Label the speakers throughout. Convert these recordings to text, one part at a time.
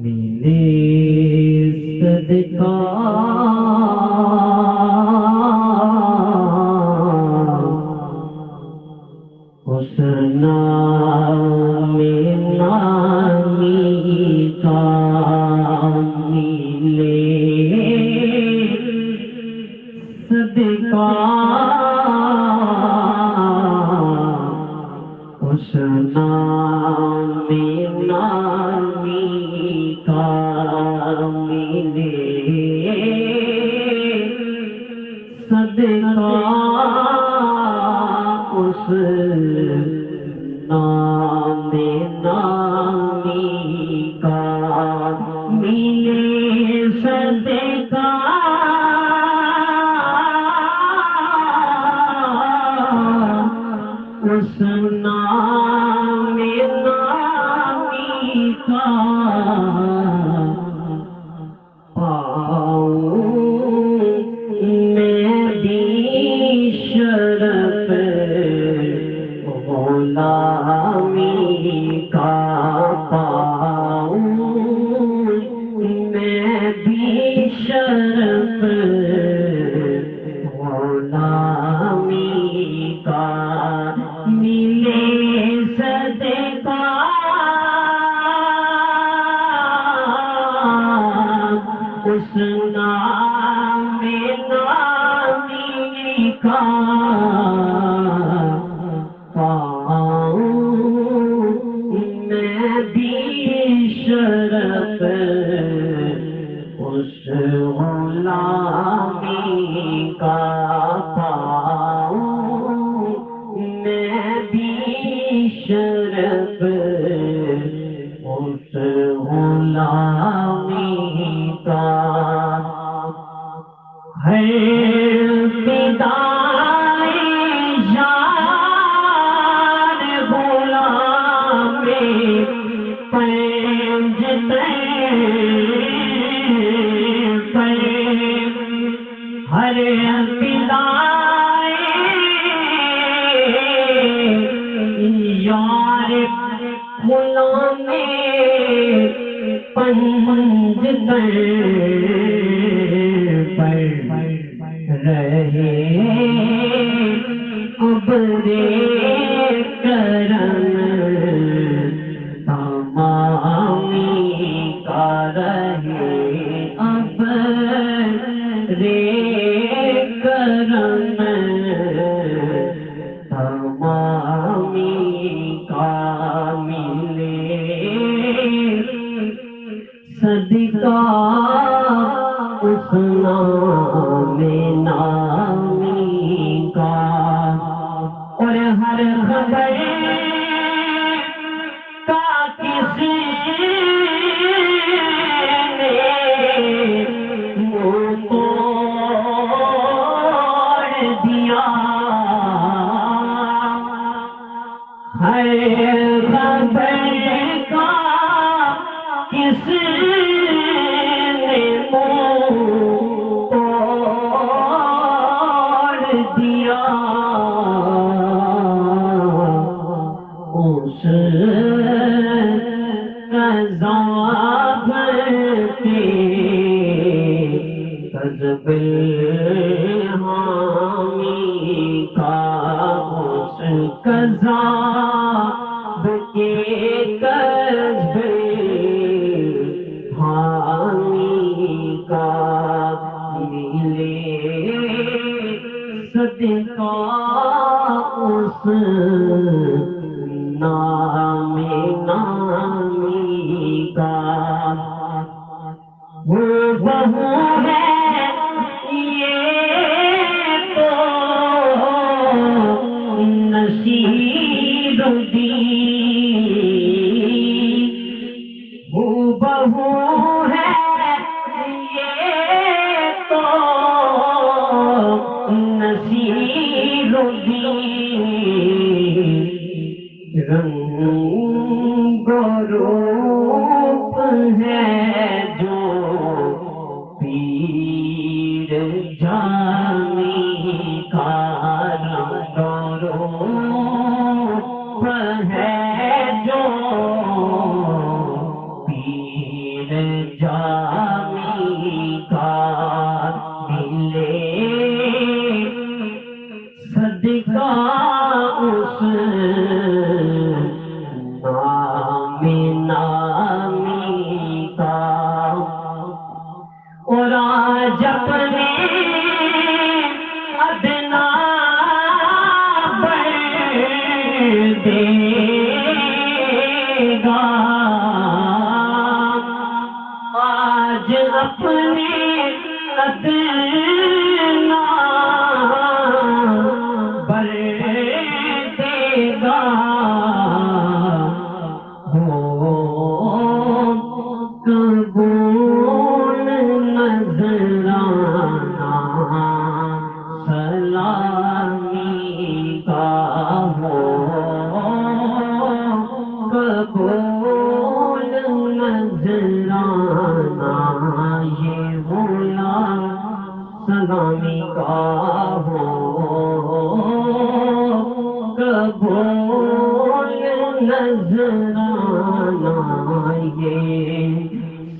Speaker 1: ملے صدقہ اس نام نامی کا، ملے صدقہ اس نام نامی کا، ملے صدقہ اس نام نامی کا، ملے صدقہ اس نام نامی کا، پاؤں میں بھی شرف غلامی کا، پاؤں میں بھی شرف غلامی کا، ملے صدقہ اس نام نامی کا، پاؤں میں بھی شرف اس غلامی کا، پاؤں میں بھی شرف اس غلامی کا، ہے فدائے جان غلام پنج ہر فدائے یار غلام پنج رہے ابرے کرم تمامی کا، رہے ابرے کرم تمامی کا، ملے صدقہ اس نام نامی کا، اور ہر خبر کا کسی نے منہ توڑ دیا، ہر خبر کا کسی دیا، اس عذاب کے قذب حامی کا، اس عذاب کے قذب حامی کا، ملے صدقہ اس نام نامی کا، وہ بہو ہے یہ تو نصیر الدین، وہ بہو ہے یہ تو نصیر الدین، رنگ روپ ہے جو پیر جامی کا، رنگ روپ ہے دے گا آج اپنے ادنا بر دے گا قبول نظرانہ سلامی کا ہو قبول نظرانہ یہ بولا سلامی کا ہو قبول نظرانہ یہ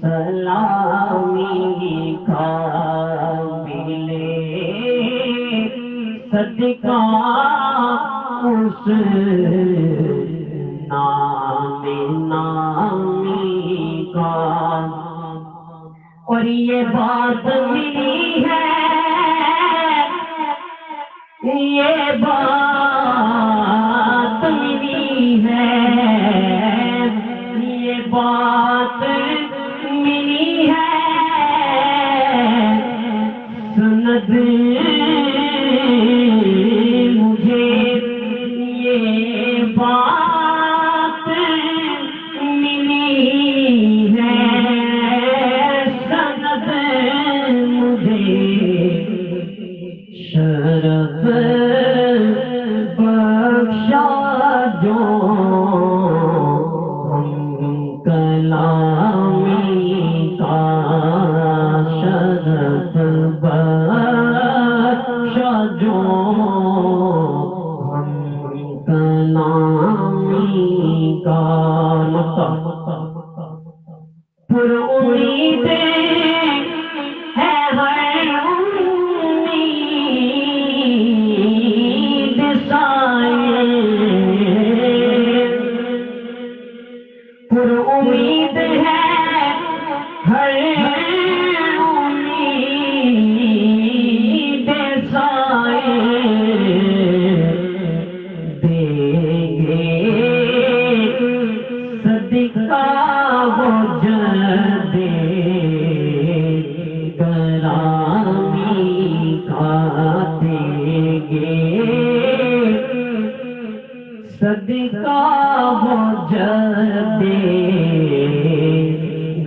Speaker 1: سلامی کا ملے صدقہ اس نام نامی کا اور یہ بات ملی ہے یہ بات ملی ہے یہ بات ملی ہے سند مجھے یہ بات ملی ہے سند مجھے شرف بخشا جو کلامی کا شرف بخشا جو کلامی کا پر امید ہے ہر امید سائے پر امید ہے ہر امید سائے دیں گے صدقہ وہ جدے گرامی کا دیں گے صدقہ وہ جدے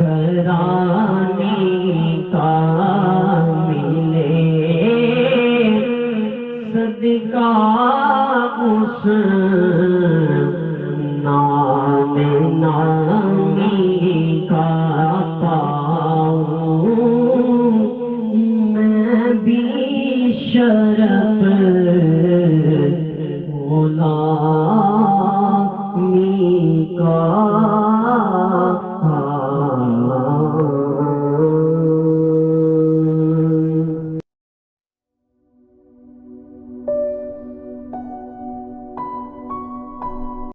Speaker 1: گرامی کا ملے صدقہ اس نام نامی کا پاؤں میں بھی شرف